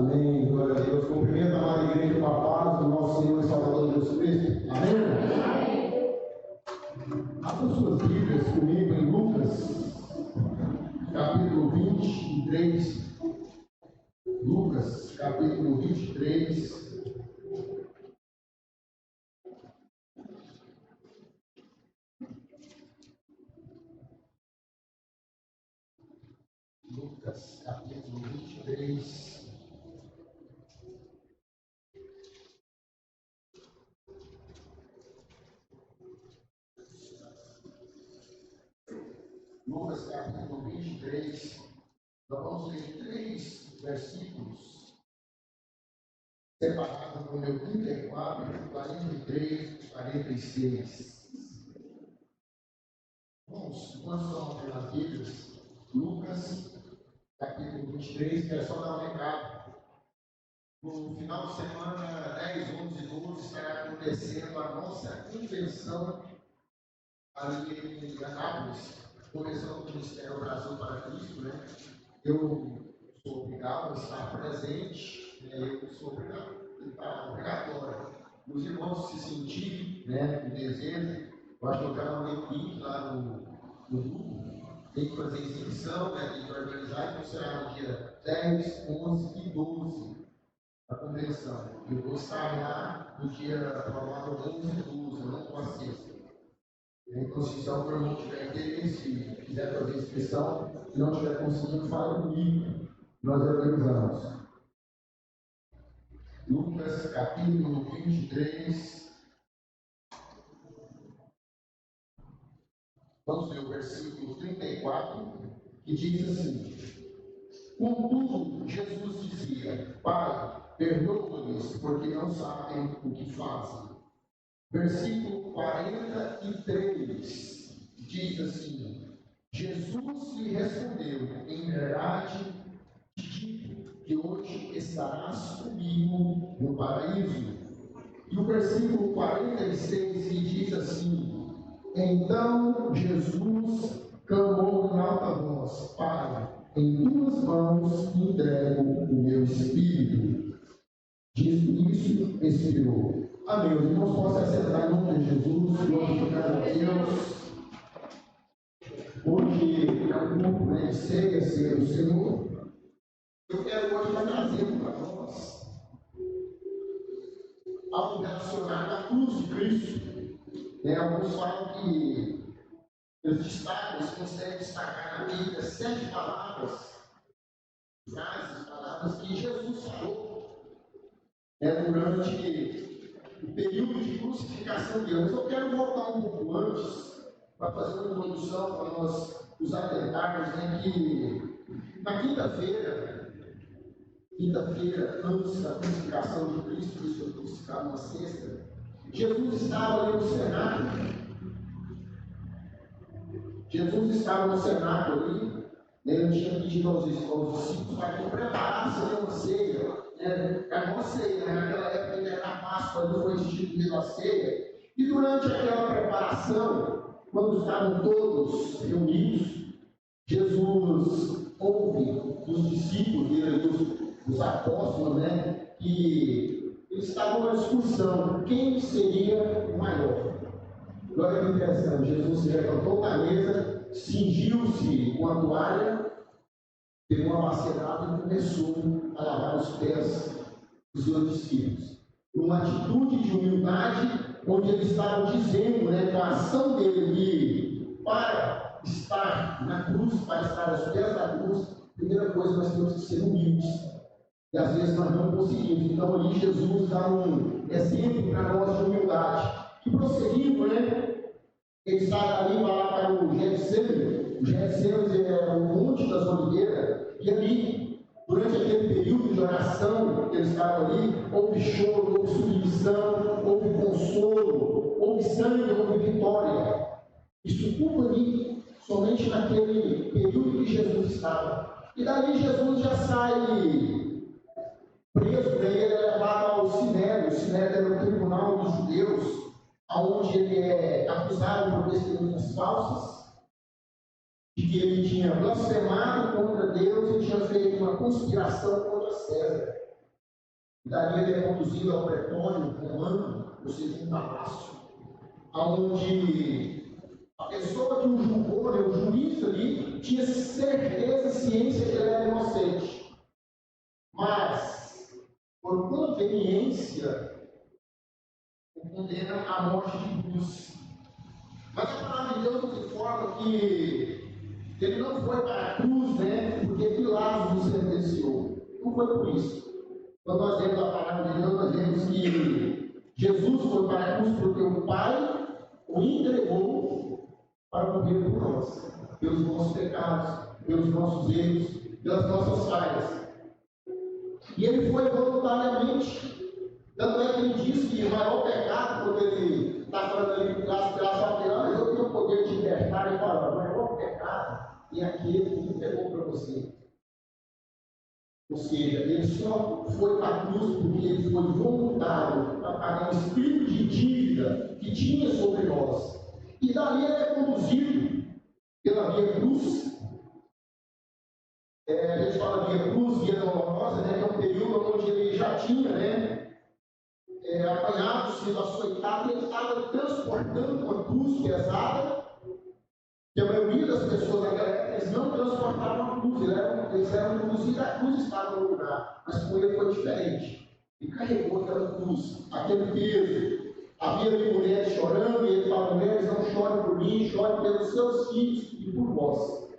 Amém, glória a Deus. Cumprimento a amada igreja com a paz do nosso Senhor e Salvador Jesus Cristo. Amém? Abra suas Bíblias comigo em Lucas, capítulo 23. Lucas, capítulo 23. Lucas, capítulo 23. Lucas, capítulo 23. Nós vamos ler 3 versículos separados no meu 34, 43 e 46. Vamos, enquanto estão abrindo as Bíblias, Lucas, capítulo 23, quero só dar um recado. No final de semana, 10, 11 e 12, estará acontecendo a nossa convenção ali em Anápolis, convenção do Ministério Brasil para Cristo, né? Eu sou obrigado a estar presente, eu sou obrigatório. Os irmãos se sentirem, né, o desejo, eu acho que eu já mandei o link lá no grupo, tem que fazer inscrição, né, tem que organizar, então será no dia 10, 11 e 12 a convenção. Eu vou estar lá no dia provável 11 e 12, não com a sexta. Então, se o irmão tiver interesse e quiser fazer inscrição, se não tiver conseguindo, fala comigo, nós organizamos. Lucas, capítulo 23. Vamos ver o versículo 34, que diz assim: Contudo, Jesus dizia: Pai, perdoa-lhes, porque não sabem o que fazem. Versículo 43 diz assim: Jesus lhe respondeu: Em verdade te digo que hoje estarás comigo no paraíso. E o versículo 46 diz assim: Então Jesus clamou em alta voz: Pai, em tuas mãos entrego o meu espírito. Dito isso, expirou. Amém. Os irmãos possam aceitar em nome de Jesus, glorificando a Deus. Hoje é um culto de ceia, ceia do Senhor. Eu quero hoje estar trazendo para nós algo relacionado à cruz de Cristo. Alguns falam que eles destacam, eles conseguem destacar na Bíblia 7 palavras, frases, palavras que Jesus falou durante o período de crucificação de Jesus. Eu quero voltar um pouco antes, para fazer uma introdução, para nós nos atentarmos, que na quinta-feira, antes da crucificação de Cristo, Cristo foi crucificado na sexta, Jesus estava ali no cenáculo. Jesus estava no cenáculo ali, ele tinha pedido aos discípulos para que preparassem uma ceia. A nossa ceia, naquela época ainda era a Páscoa, não foi instituída a ceia. E durante aquela preparação, quando estavam todos reunidos, Jesus ouve dos discípulos dele, dos apóstolos, que eles estavam numa discussão: quem seria o maior? Olha que interessante, Jesus se levantou da mesa, cingiu-se com a toalha, pegou uma bacia d'água e começou a lavar os pés dos seus discípulos. Numa atitude de humildade, onde ele estava dizendo, com a ação dele, para estar na cruz, para estar aos pés da cruz, primeira coisa, nós temos que ser humildes. E às vezes nós não conseguimos. Então ali Jesus dá um exemplo para nós de humildade. E prosseguindo, ele está ali para o Getsemane. O Getsemane é o Monte das Oliveiras. E ali, durante aquele período de oração que ele estava ali, houve choro, houve submissão, houve consolo, houve sangue, houve vitória. Isso tudo ali, somente naquele período que Jesus estava. E dali Jesus já sai preso, ele é levado ao Sinédrio. O Sinédrio era o tribunal dos judeus, onde ele é acusado por testemunhas falsas, de que ele tinha blasfemado contra Deus e tinha feito uma conspiração contra César. E dali ele é conduzido ao pretório romano, ou seja, um palácio, onde a pessoa que o julgou, né, o juiz ali, tinha certeza e ciência que ele era inocente. Mas, por conveniência, o condena à morte de cruz. Mas a palavra de Deus nos informa que ele não foi para a cruz, né, porque Pilatos o sentenciou. Não foi por isso. Quando nós lemos a palavra de Deus, nós vemos que Jesus foi para a cruz porque o Pai o entregou para morrer por nós, pelos nossos pecados, pelos nossos erros, pelas nossas falhas. E ele foi voluntariamente. Tanto é que ele diz que o maior pecado, quando ele está falando ali com Pilatos fala, mas eu tenho o poder de libertar, ele fala, o maior pecado é aquele que me pegou para você. Ou seja, ele só foi para a cruz porque ele foi voluntário para pagar o espírito de dívida que tinha sobre nós. E dali ele é conduzido pela via cruz. A gente fala via cruz, via dolorosa, né, que é um período onde ele já tinha, apanhado, sido açoitado, e ele estava transportando uma cruz pesada, que a maioria das pessoas naquela época eles não transportavam a cruz, eles eram conduzidos, a cruz estava no lugar, mas com ele foi diferente. Ele carregou aquela cruz, aquele peso. Havia ali mulheres chorando, e ele fala: mulheres, não chorem por mim, chorem pelos seus filhos e por vós.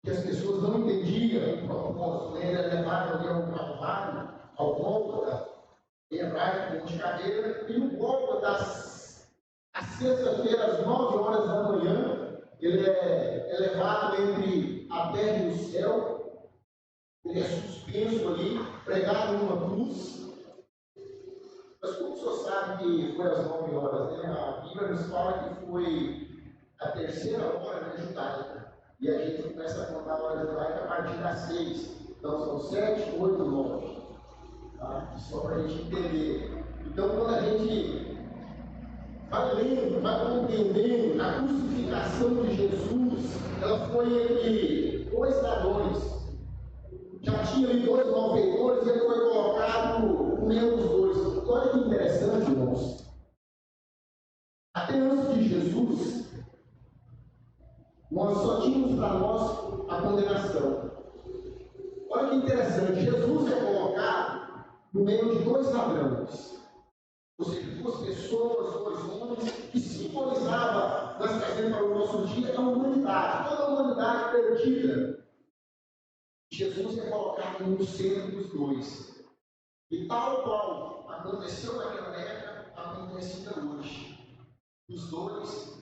Que as pessoas não entendiam o propósito, né? Ele levava ali ao Calvário, ao Gólgota, em hebraico, de cadeira, e no Gólgota, às sexta-feira, às 9 horas da manhã, ele é levado entre a terra e o céu, ele é suspenso ali, pregado numa cruz. Mas como o senhor sabe que foi às 9 horas, né? A Bíblia nos fala que foi a terceira hora judaica. E a gente começa a contar a hora judaica a partir das 6. Então são 7, 8, 9. Tá? Só para a gente entender. Então quando a gente vai lendo, vai compreendendo a crucificação de Jesus, ela foi entre dois ladrões. Já tinha ali dois malfeitores e ele foi colocado no meio dos dois. Olha que interessante, irmãos. Até antes de Jesus, nós só tínhamos para nós a condenação. Olha que interessante, Jesus é colocado no meio de dois ladrões. Ou seja, duas pessoas, dois homens, que simbolizava, nós trazendo para o nosso dia, a humanidade, toda a humanidade perdida. Jesus é colocado no centro dos dois. E tal qual aconteceu naquela época, acontece ainda hoje. Os dois,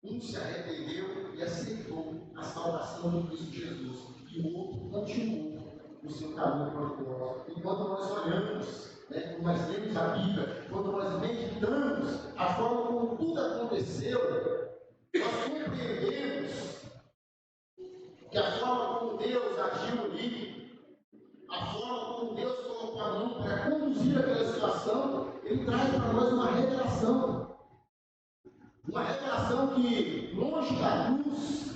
um se arrependeu e aceitou a salvação de Cristo Jesus. E o outro continuou o seu caminho para o céu. Enquanto nós olhamos, quando nós lemos a Bíblia, quando nós meditamos a forma como tudo aconteceu, nós compreendemos que a forma como Deus agiu ali, a forma como Deus colocou a mão para conduzir aquela situação, ele traz para nós uma revelação. Uma revelação que, longe da cruz,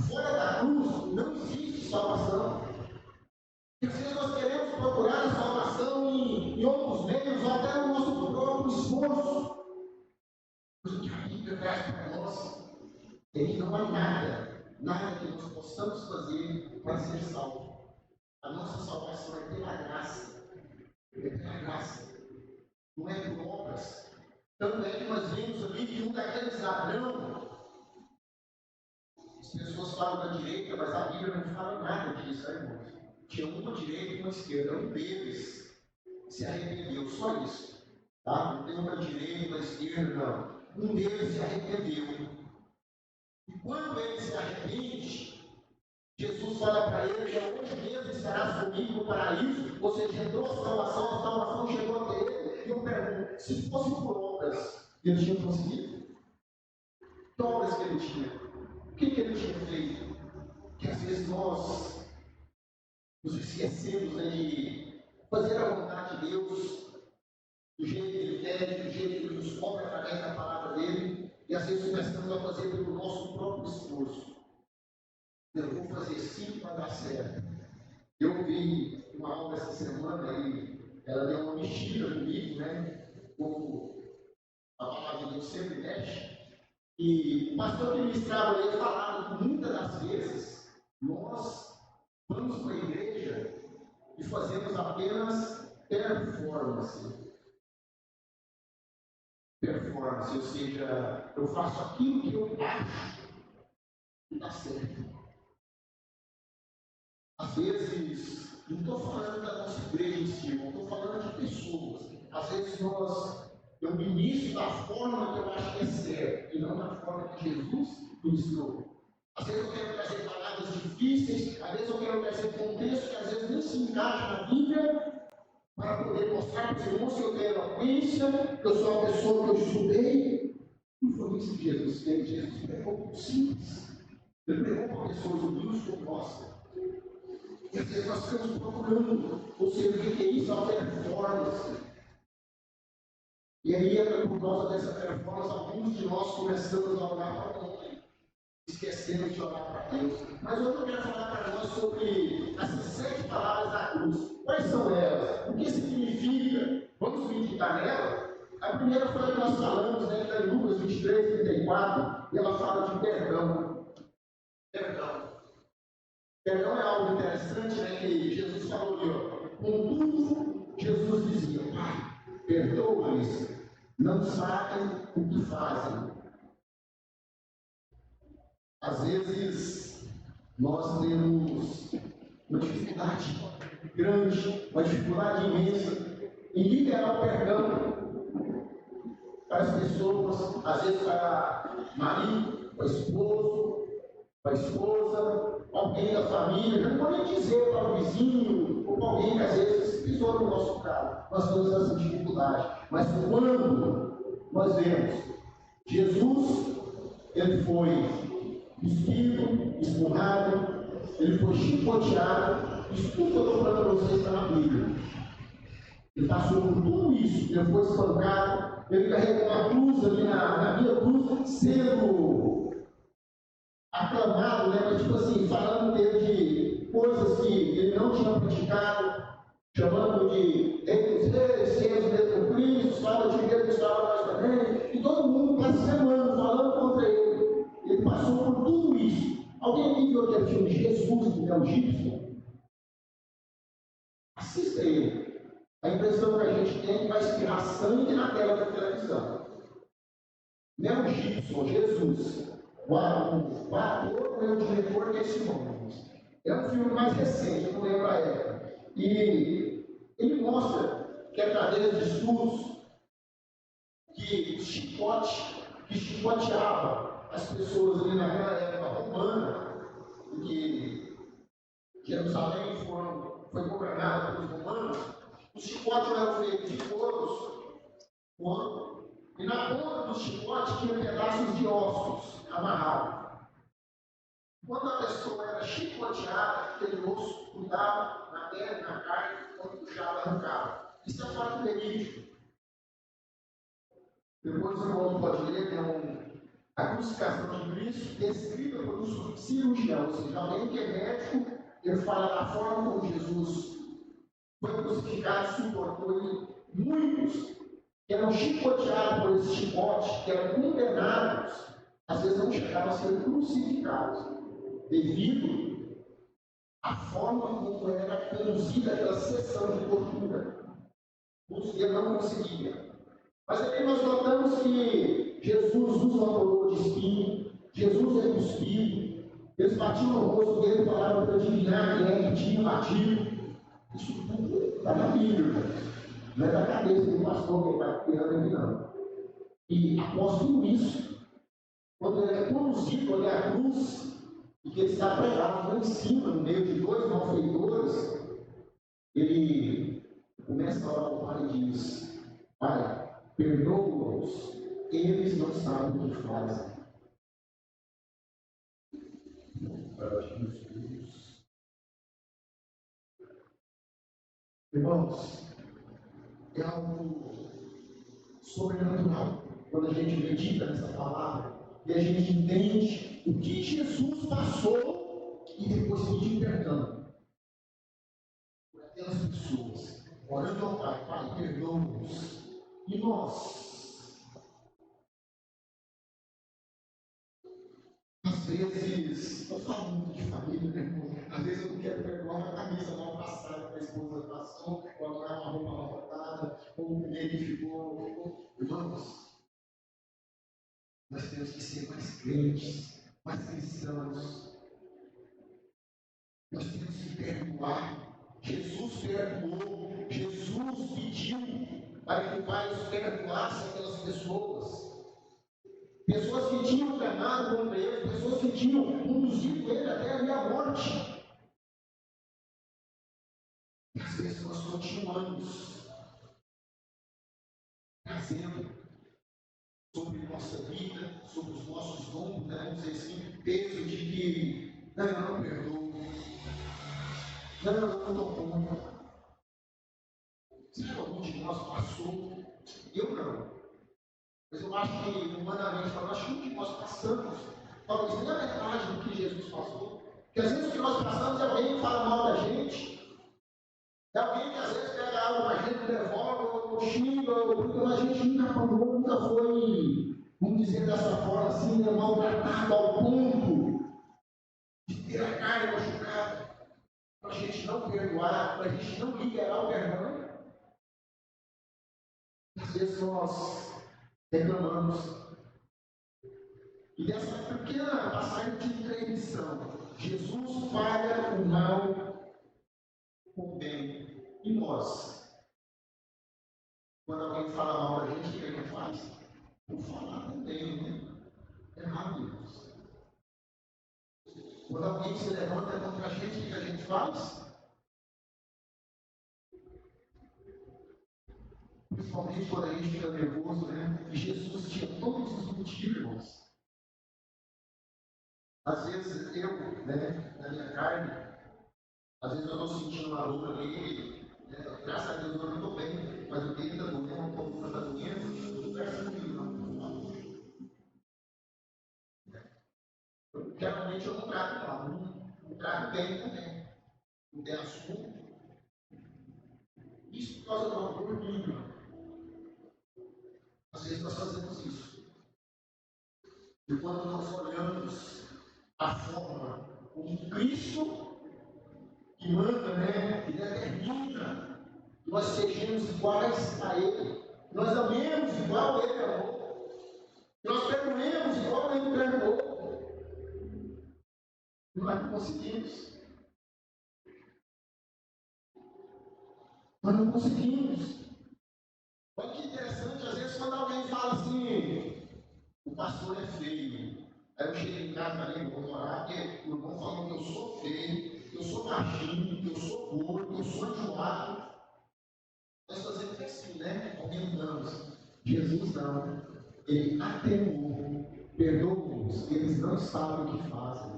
fora da cruz, não existe salvação. E às vezes nós queremos procurar a salvação em outros meios, ou até no nosso próprio esforço. Mas o que a Bíblia traz para nós é que não há nada que nós possamos fazer para ser salvo. A nossa salvação é pela graça. É pela graça. Não é por obras. Tanto é que nós vemos ali que um daqueles ladrões, as pessoas falam da direita, mas a Bíblia não fala nada disso, irmãos. Tinha uma direita e uma esquerda, um deles se arrependeu, só isso. Tá? Não tem uma direita e uma esquerda, não. Um deles se arrependeu. E quando ele se arrepende, Jesus fala para ele que hoje mesmo estarás comigo no paraíso, ou seja, entrou a salvação chegou até ele. E eu pergunto, se fosse por obras, ele tinha conseguido? Que obras que ele tinha? O que ele tinha feito? Que às vezes nós nos esquecemos de fazer a vontade de Deus, do jeito que Ele quer, do jeito que Ele nos cobra através da palavra dEle, e às vezes começamos a fazer pelo nosso próprio esforço. Eu vou fazer sim para dar certo. Eu vi uma uma aula essa semana e ela deu uma mexida comigo, né? Como a palavra de Deus sempre mexe. E o pastor que ministrava ali falava que muitas das vezes nós vamos para a igreja e fazemos apenas performance. Performance, ou seja, eu faço aquilo que eu acho que está certo. Às vezes, não estou falando da nossa igreja em si, não estou falando de pessoas. Às vezes eu ministro da forma que eu acho que é certo, e não da forma que Jesus ministrou. Às vezes eu quero trazer palavras difíceis, às vezes eu quero trazer contexto que às vezes nem se encaixa na Bíblia, para poder mostrar para os irmãos que eu tenho eloquência, que eu sou uma pessoa que eu estudei. Não foi isso que Jesus fez. Jesus pregou com simples. Ele pregou para pessoas humildes como nós. E às vezes nós estamos procurando, ou seja, o que é isso? A performance. E aí, por causa dessa performance, alguns de nós começamos a olhar para o homem, esquecendo de olhar para Deus. Mas hoje eu quero falar para nós sobre essas 7 palavras da cruz. Quais são elas? O que significa? Vamos meditar nela? A primeira foi a que nós falamos, né, em Lucas 23, 34, e ela fala de perdão. Perdão. Perdão é algo interessante, né, que Jesus falou ali, ó. Contudo, Jesus dizia, Pai, perdoa-lhes, não sabem o que fazem. Às vezes, nós temos uma dificuldade grande, uma dificuldade imensa em liberar o perdão para as pessoas, às vezes para o marido, para o esposo, para a esposa, alguém da família, já não vou nem dizer para o vizinho, ou para alguém que às vezes pisou no nosso carro. Nós temos essa dificuldade. Mas quando nós vemos Jesus, ele foi cuspido, esmurrado, ele foi chicoteado, isso tudo que eu estou falando para vocês está na Bíblia. Ele passou por tudo isso, ele foi espancado, ele carregou uma cruz ali na minha cruz, sendo aclamado, né? Mas, tipo assim, falando dele de coisas que ele não tinha praticado, chamando de Rei dos Reis, Reis mesmo Cristo, fala de Deus que estava nós também, e todo mundo blasfemando, falando contra ele. Ele passou por tudo isso. Alguém aqui viu aquele filme Jesus, do Mel Gibson? Assista ele. A impressão que a gente tem é que vai espirrar sangue na tela da televisão. Mel Gibson, Jesus. O ator é o diretor que é esse nome. É um filme mais recente, eu não lembro a época. E ele mostra que através de estudos que chicoteava as pessoas ali naquela época romana, em que Jerusalém foi governada pelos romanos, os chicotes eram feitos de couros, e na ponta do chicote tinha pedaços de ossos amarrados. Quando a pessoa era chicoteada, aquele osso grudava na terra e na carne, quando puxava, arrancava. Isso é um fato verídico. Depois o irmão pode ler, tem a crucificação de Cristo descrita por um cirurgião, ou seja, alguém que é médico, ele fala da forma como Jesus foi crucificado, suportou ele. Muitos que eram chicoteados por esse chicote, que eram condenados, às vezes não chegavam a ser crucificados, devido à forma como era conduzida aquela sessão de tortura. Ele não conseguia. Mas aqui nós notamos que Jesus usa uma coroa de espinho, Jesus é cuspido, eles batiam no rosto dele e falavam para adivinhar quem é que tinha batido. Isso tudo está na Bíblia, não é da cabeça do pastor que está pegando aqui, não. E após tudo isso, quando ele é conduzido até a cruz, e que ele está pregado lá em cima, no meio de 2 malfeitores, ele começa a orar ao Pai e diz: Pai, perdoa-os, eles não sabem o que fazem. Irmãos, é algo sobrenatural quando a gente medita nessa palavra e a gente entende o que Jesus passou e depois pedir perdão. pelas pessoas, orando ao Pai, Pai, perdoa-nos. E nós, às vezes, eu falo muito de família, né, irmão? Às vezes eu não quero perdoar uma camisa mal passada que a esposa passou, ou agora uma roupa mal botada, ou um mulher que ficou. Irmãos, nós temos que ser mais crentes, mais cristãos. Nós temos que perdoar. Jesus perdoou. Jesus pediu para que o Pai os perdoasse aquelas pessoas. Pessoas que tinham tramado contra ele, pessoas que tinham conduzido ele até ali à morte. E às vezes nós continuamos trazendo sobre nossa vida, sobre os nossos dons, né? Vamos dizer assim, peso de que não, eu não perdoo. Não, eu não dou conta. Será que algum de nós passou? Eu não. Mas eu acho que, humanamente falando, acho que um de nós passamos. Talvez nem a metade do que Jesus passou. Porque às vezes o que nós passamos é alguém que fala mal da gente. É alguém que às vezes pega algo na gente, devolve, ou xinga, porque a gente nunca falou, nunca foi, vamos dizer dessa forma assim, maltratado ao ponto de ter a carne machucada. Para a gente não perdoar, para a gente não liberar o perdão. Às vezes nós reclamamos. E dessa pequena passagem de intervenção, Jesus paga o mal com o bem. E nós, quando alguém fala mal da gente, o que a gente faz? Por falar também, né? É rápido. Quando alguém se levanta contra a gente, o que a gente faz? Principalmente quando a gente fica nervoso, né? E Jesus tinha todos os motivos. Às vezes eu, né, na minha carne, às vezes eu estou sentindo uma dor ali, né? Graças a Deus eu não estou bem, mas o dele está doendo, a coluna está doendo, eu estou percebendo não. Geralmente eu não trato mal, não trato bem também. Não tem assunto. Isso por causa do amor mínimo. Às vezes nós fazemos isso. E quando nós olhamos a forma como Cristo que manda, né, que determina que nós sejamos iguais a Ele, que nós amemos igual Ele amou, que nós perdoemos igual Ele perdoou, nós não conseguimos. Nós não conseguimos. Olha que interessante, às vezes quando alguém fala assim, o pastor é feio. Aí eu chego em casa ali, vou orar, porque o irmão falou que eu sou feio, que eu sou baixinho, que eu sou gordo, que eu sou enjoado. Nós fazemos assim, né? Aumentamos. Jesus não. Ele atenuou, perdoou-os. Eles não sabem o que fazem.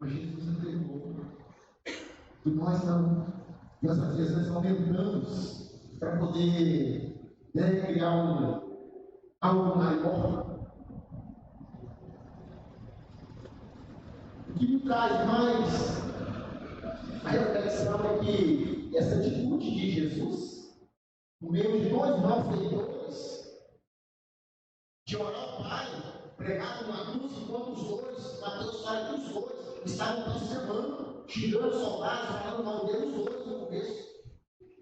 Mas Jesus atenuou. E nós não. Nós às vezes nós aumentamos para poder, né, criar algo maior. O que me traz mais a reflexão é que essa atitude de Jesus, no meio de dois malfeitores, de orar ao Pai, pregado numa cruz, enquanto os dois, Mateus fala que os dois estavam blasfemando, xingando soldados, falando mal deles, os dois no começo.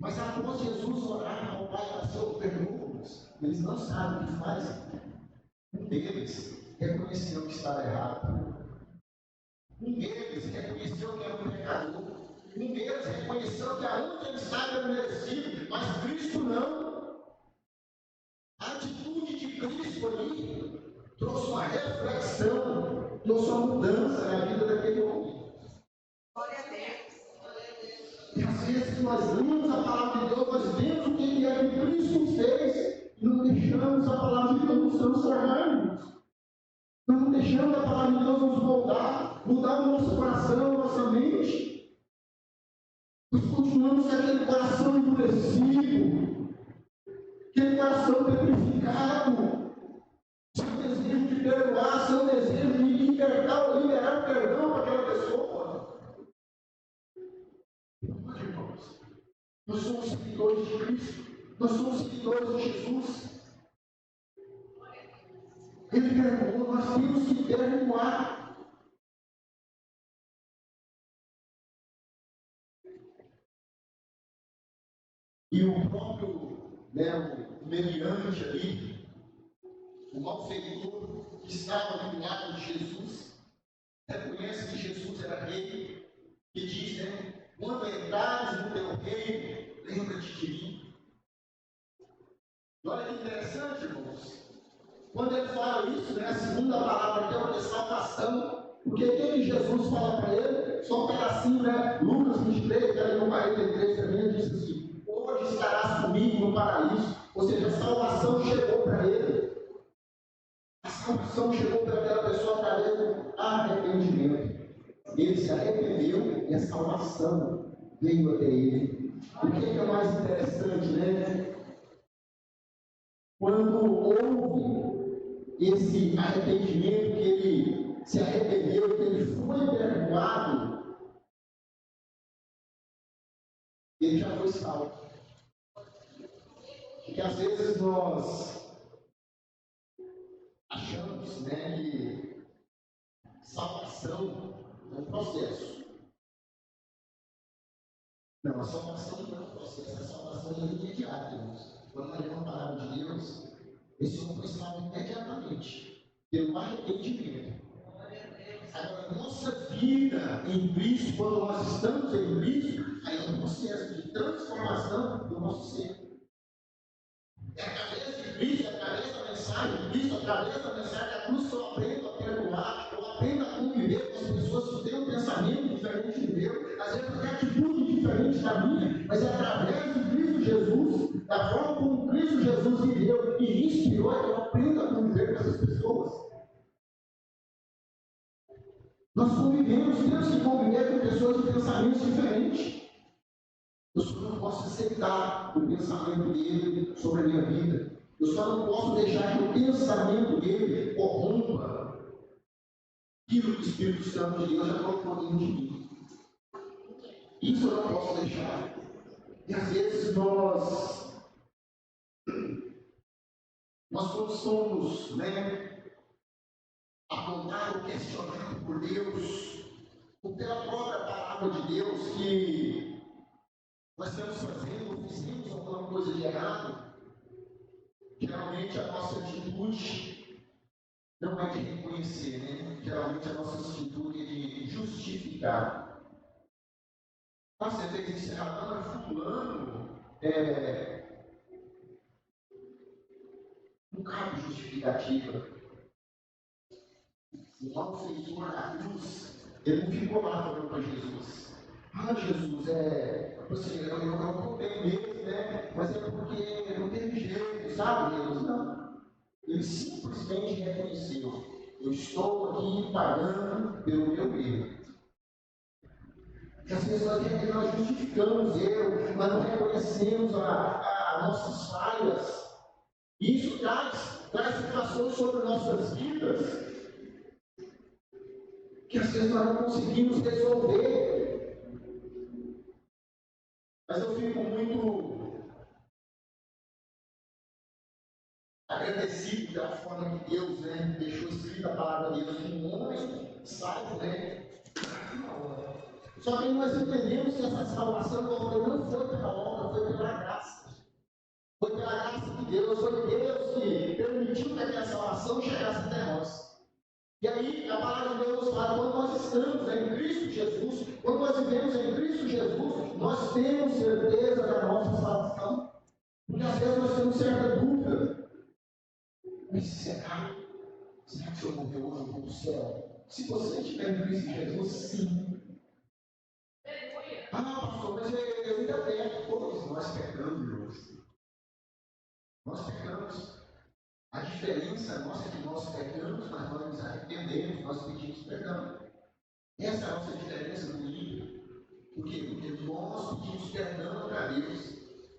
Mas após Jesus orar ao Pai, para ser perdoa-nos, eles não sabem o que fazem. Um deles reconheceu que estava errado. Um deles reconheceu que era um pecador. Um deles reconheceu que aonde ele estava era merecido, mas Cristo não. A atitude de Cristo ali trouxe uma reflexão, trouxe uma mudança na vida daquele homem. Glória a Deus. E às vezes nós lemos a palavra de Deus, nós vemos o que é que Cristo fez, e não deixamos a palavra de Deus nos transformarmos. Não deixamos a palavra de Deus nos moldar, mudar o nosso coração, a nossa mente. Nós continuamos com aquele coração endurecido, aquele coração petrificado, seu desejo de perdoar, seu desejo de liberar o perdão para aquela pessoa. irmãos. Nós somos seguidores de Cristo. Nós somos seguidores de Jesus. Ele perdoou, nós temos que perdoar. E o próprio, o meliante ali, o malfeitor que estava do lado de Jesus, reconhece que Jesus era rei, e diz, quando entrares no teu reino, lembra-te de mim. E olha que interessante, irmãos. Quando ele fala isso, a segunda palavra aqui é uma salvação. Porque o que Jesus fala para ele? Só um pedacinho, Lucas 23, que no 43 também, diz assim: hoje estarás comigo no paraíso. Ou seja, a salvação chegou para ele. A salvação chegou para aquela pessoa através do arrependimento. Ele se arrependeu e a salvação veio até ele. O que é mais interessante, quando houve esse arrependimento, que ele se arrependeu, que ele foi perdoado, ele já foi salvo. Porque às vezes nós achamos que salvação é um processo. Não, a salvação não é um processo, a salvação é imediata, irmãos. Quando nós lemos a palavra de Deus, esse homem foi salvo imediatamente, pelo arrependimento. Agora, nossa vida em Cristo, quando nós estamos em Cristo, aí é um processo de transformação do nosso ser. É através de Cristo, é através da mensagem de Cristo, através da mensagem da cruz que eu aprendo a perdoar, eu aprendo a conviver com as pessoas que têm um pensamento diferente do meu, às vezes até atitude diferente da minha, mas é através de Cristo Jesus, da forma como Cristo Jesus viveu e inspirou, que eu aprendo a conviver com essas pessoas. Nós convivemos, temos que conviver com pessoas de pensamentos diferentes. Eu só não posso aceitar o pensamento dele sobre a minha vida. Eu só não posso deixar que o pensamento dele corrompa aquilo que o Espírito Santo de Deus já colocou dentro de mim. Isso eu não posso deixar. E às vezes nós quando somos apontados, questionados por Deus, ou pela própria palavra de Deus, que nós estamos fazendo, fizemos alguma coisa de errado, geralmente a nossa atitude não é de reconhecer, geralmente a nossa atitude é de justificar. Você fez isso errado, fulano, não cabe justificativa. O malfeitor na cruz, ele não ficou lá falando para Jesus: Jesus, eu contei mesmo, mas é porque não teve jeito, sabe, Jesus? Não. Ele simplesmente reconheceu: eu estou aqui pagando pelo meu erro. As pessoas dizem que nós justificamos erro, mas não reconhecemos as nossas falhas. E isso traz situações sobre nossas vidas que às vezes nós não conseguimos resolver. Mas eu fico muito agradecido da forma que Deus deixou escrita a palavra de Deus em um homem salvo, Só que nós entendemos que essa salvação não foi pela obra, foi pela graça. Foi pela graça de Deus, foi Deus que permitiu que aquela salvação chegasse até nós. E aí, a palavra de Deus nos fala: quando nós estamos em Cristo Jesus, quando nós vivemos em Cristo Jesus, nós temos certeza da nossa salvação. Porque às vezes nós temos certa dúvida. Mas será que o Senhor morreu hoje no do céu? Se você estiver em Cristo Jesus, sim. Pastor, mas eu ainda peco. Todos nós pecamos, irmãos. Nós pecamos. A diferença nossa é que nós pecamos, mas nós nos arrependemos, nós pedimos perdão. Essa é a nossa diferença no ímpio. Por quê? Porque nós pedimos perdão para Deus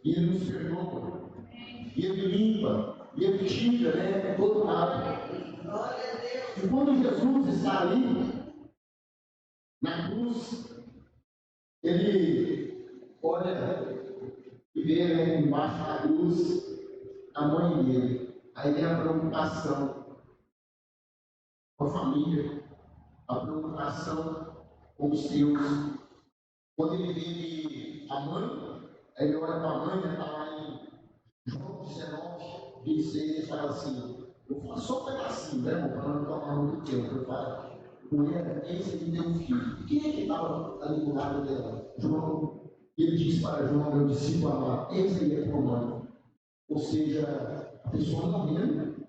e Ele nos perdoa. E Ele limpa, e Ele tira todo mal. E quando Jesus está ali, na cruz, Ele olha e vê, né, embaixo da cruz a mãe dele. Aí vem a preocupação com a família, a preocupação com os seus. Quando ele vê que a mãe, aí ele olha para a mãe, né, está lá em João 19, 26, ele fala assim, eu faço só um pedacinho, né, irmão, para não tomar muito tempo. Eu falo, mulher, eis que deu um filho. E quem é que estava ali do lado dela? João. Ele disse para João, meu discípulo amado, eis aí a tua mãe. Ou seja, a pessoa morrendo.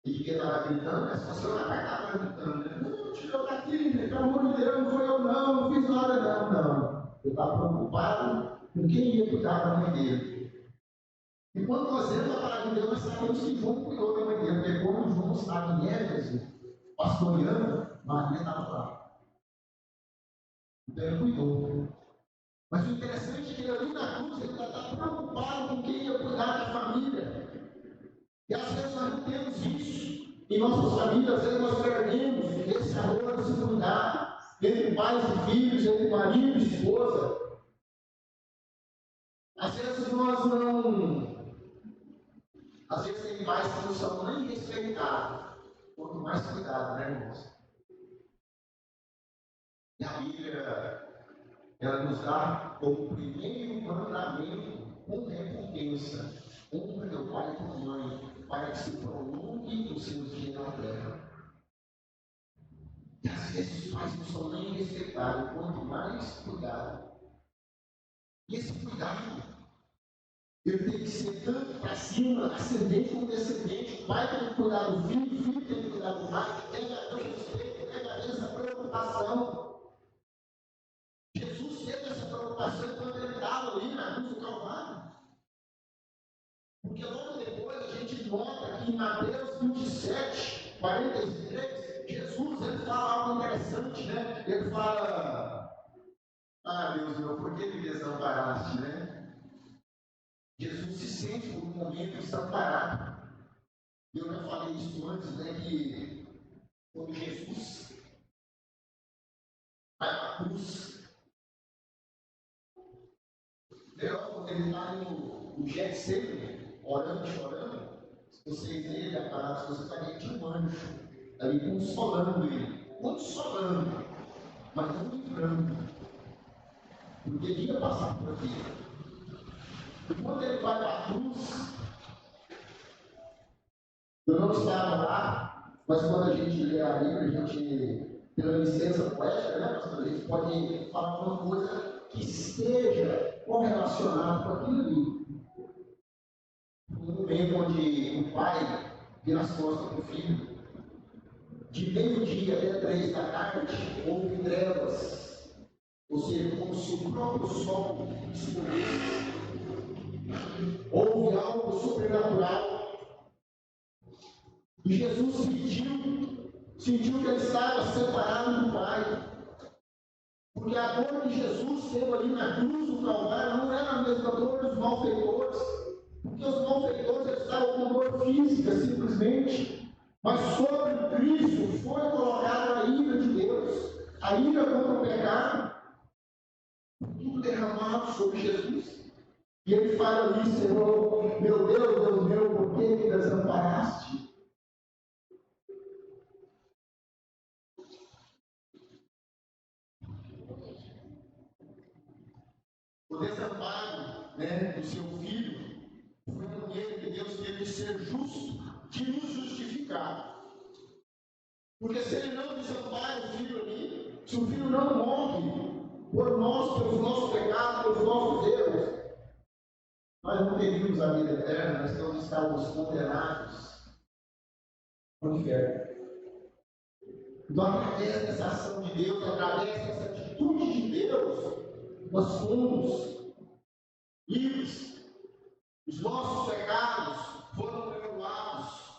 E que estava gritando, essa pessoa estava gritando, né? Não, tirou daqui, pelo amor de Deus, não foi eu não fiz nada não. Eu estava preocupado com quem ia cuidar da mãe dele. E quando nós vemos a palavra de Deus, nós sabemos que João cuidou da mãe dele, porque quando João estava em Éfeso, pastoreando, Maria estava lá. Então ele cuidou. Mas o interessante é que ele ali na cruz, ele está preocupado com quem ia cuidar da família. E às vezes nós não temos isso em nossas famílias, às vezes nós perdemos esse amor de se cuidar entre pais e filhos, entre marido e esposa. Às vezes nós não. Às vezes tem pais que não são nem respeitados, quanto mais cuidado, né, irmãos? E a Bíblia, ela nos dá como primeiro mandamento com recompensa: honra teu pai e tua mãe, para que se prolongue os seus dias na terra. E às vezes os pais não são nem respeitados, quanto mais cuidado. E esse cuidado, ele tem que ser tanto para cima, ascendente como descendente. O pai tem que cuidar do filho, o filho tem que cuidar do pai, tem que haver respeito, tem que haver essa preocupação. Jesus teve essa preocupação quando ele estava ali na cruz do Calvário. Porque logo depois a gente nota que em Mateus 27, 43, Jesus ele fala algo interessante, né? Ele fala, Deus meu, por que me desamparaste, né? Jesus se sente por um momento desamparado. Eu já falei isso antes, né? Que quando Jesus vai para a cruz, quando ele está no Getsemane, orando, chorando, se vocês lerem a palavra, vocês vão ver que tinha um anjo ali consolando ele, mas não livrando, porque ele ia passar por aqui. E quando ele vai para a cruz, eu não estava lá, mas quando a gente lê a Bíblia, a gente, pela licença poética, né, a gente pode falar uma coisa que esteja correlacionada com aquilo ali. No momento onde o pai vira as costas para o filho, de meio-dia até 3 da tarde, houve trevas, ou seja, como se o próprio sol escurecesse. Houve algo sobrenatural. E Jesus sentiu que ele estava separado do Pai. Porque a dor que Jesus teve ali na cruz do Calvário não era a mesma dor dos malfeitores. Porque os malfeitores eles estavam com dor física, simplesmente. Mas sobre Cristo foi colocada a ira de Deus, a ira contra o pecado, tudo derramado sobre Jesus. E ele fala ali, Senhor, meu Deus meu, por que me desamparaste? O desamparo, né, do seu filho foi uma maneira que Deus teve de ser justo, de nos justificar. Porque se ele não desampara o filho ali, se o filho não morre por nós, pelos nossos pecados, pelos nossos erros, nós não teríamos a vida eterna, nós não estávamos condenados ao inferno. Então, através dessa ação de Deus, através dessa atitude de Deus, nós fomos livres. Os nossos pecados foram perdoados.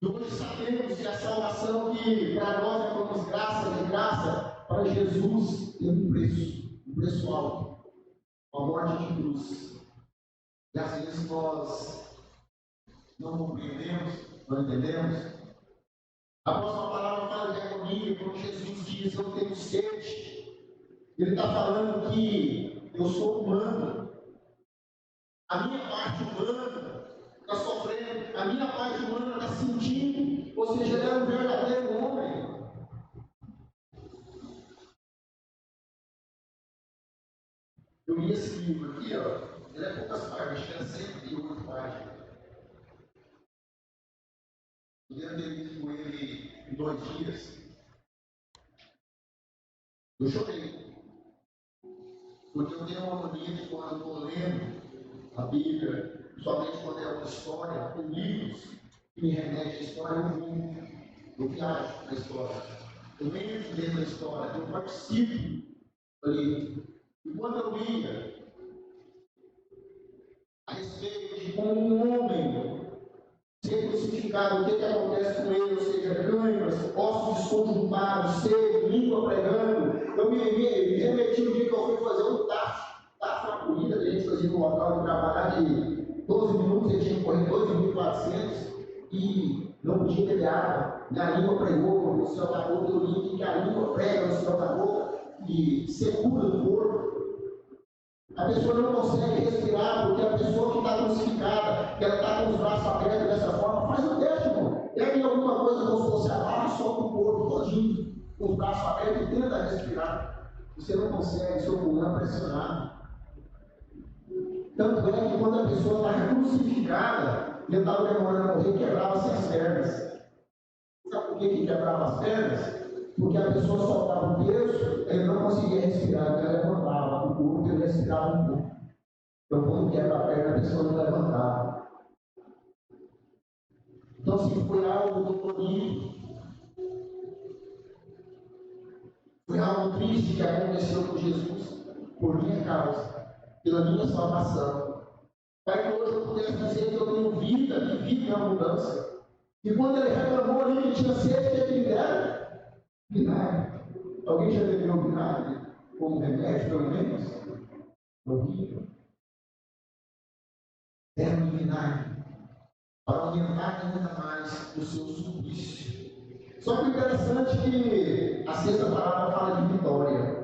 E hoje sabemos que a salvação que para nós é como graça de graça, para Jesus tem um preço alto, uma morte de cruz. E às vezes nós não compreendemos, não entendemos. A próxima palavra fala de agonia, quando Jesus diz, eu tenho sede. Ele está falando que Eu sou humano. A minha parte humana está sofrendo, a minha parte humana está sentindo. Ou seja, ele é um verdadeiro homem. Eu li esse livro aqui, ó. Ele é poucas páginas, tinha 108 páginas. Eu li com ele em 2 dias. Eu chorei. Porque eu tenho uma mania de quando eu estou lendo a Bíblia, somente quando é uma história, ou livros que me remetem à história, eu viajo na história. Eu entro dentro da história, eu participo ali. E quando eu lia a respeito de como um homem ser crucificado, o que acontece com ele, ou seja, câimbras, ossos desconjuntados, sede, língua pregando, eu me remeti no dia que eu fui fazer um TAF, uma corrida que a gente fazia no local de trabalhar de 12 minutos, ele tinha que correr 2.400 e não podia beber água. Minha língua pregou no céu da boca, eu li que a língua prega no céu da boca e segura do corpo. A pessoa não consegue respirar porque a pessoa que está crucificada, que ela está com os braços abertos dessa forma, faz o teste, irmão. Pega alguma coisa como se fosse a barra, solta o corpo todinho, com os braços abertos e tenta respirar. Você não consegue, seu pulmão é pressionado. Tanto é que quando a pessoa está crucificada, ele estava demorando a morrer, quebrava-se as pernas. Sabe por que quebrava as pernas? Porque a pessoa soltava o peso, ele não conseguia respirar, então ele levantava o corpo e ele respirava um pouco. Então, quando quebra a perna, a pessoa não levantava. Então, se foi algo dolorido, foi algo triste que aconteceu com Jesus, por minha causa, pela minha salvação. Para que hoje eu pudesse dizer que eu tenho vida e vida em abundância. E quando ele reclamou ali que tinha sede, o que ele deram? Vinagre. Alguém já bebeu vinagre como remédio, pelo menos? Horrível. Deram vinagre para aumentar ainda mais o seu suplício. Só que o interessante é que a sexta palavra fala de vitória.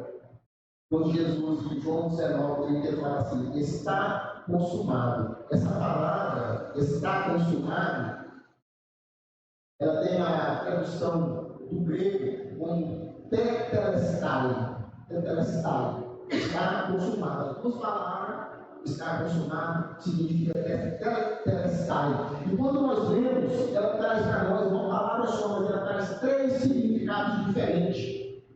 Quando Jesus, em João 19, ele fala assim: está consumado. Essa palavra, está consumado, ela tem a tradução do grego como tetelestai. Tetelestai. Está consumado. As duas palavras, está consumado, significa tetelestai. E quando nós lemos, ela traz para nós uma palavra só, mas ela traz 3 significados diferentes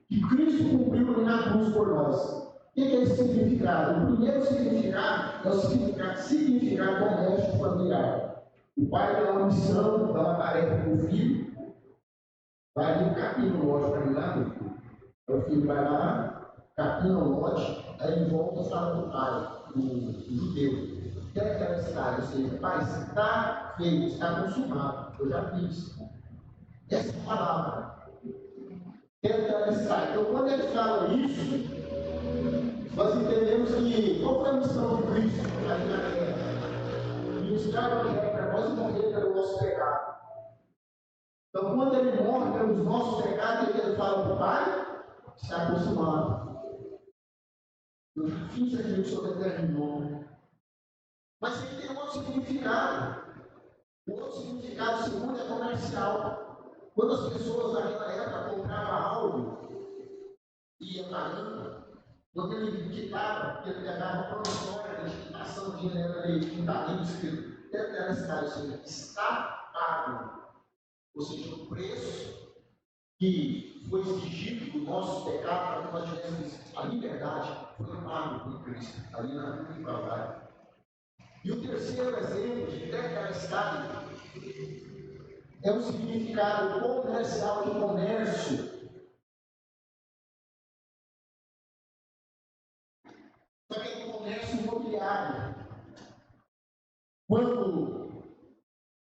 que Cristo cumpriu na cruz por nós. O que é esse significado? O primeiro significado é o significado doméstico familiar. O pai dá uma missão, dá uma tarefa para o filho, vai ali um capim no lote para lá, meu filho. Aí o filho vai lá, capim no lote, aí em volta fala para o pai, o judeu. O que é aquela história? Ou seja, pai, está feito, está consumado, eu já fiz. Essa palavra. Então, quando ele fala isso, nós entendemos que qual foi a missão de Cristo aqui na terra? Ministrar o evangelho para nós e morrer pelo nosso pecado. Então, quando ele morre pelos nossos pecados, ele fala para o Pai: está consumado. Eu fiz aquilo que o Senhor determinou. Mas ele tem um outro significado. O outro significado, segundo, é comercial. Quando as pessoas naquela época compravam algo e ia pagando, quando ele quitava, ele pegava a promissória de quitação de dinheiro ali, um carrinho escrito, era esse cara, ou seja, está pago. Ou seja, o preço que foi exigido do nosso pecado para que nós tivéssemos a liberdade foi pago por Cristo, ali na cruz do Calvário. E o terceiro exemplo de tetelestai é o significado comercial de comércio. Só que é um comércio imobiliário. Quando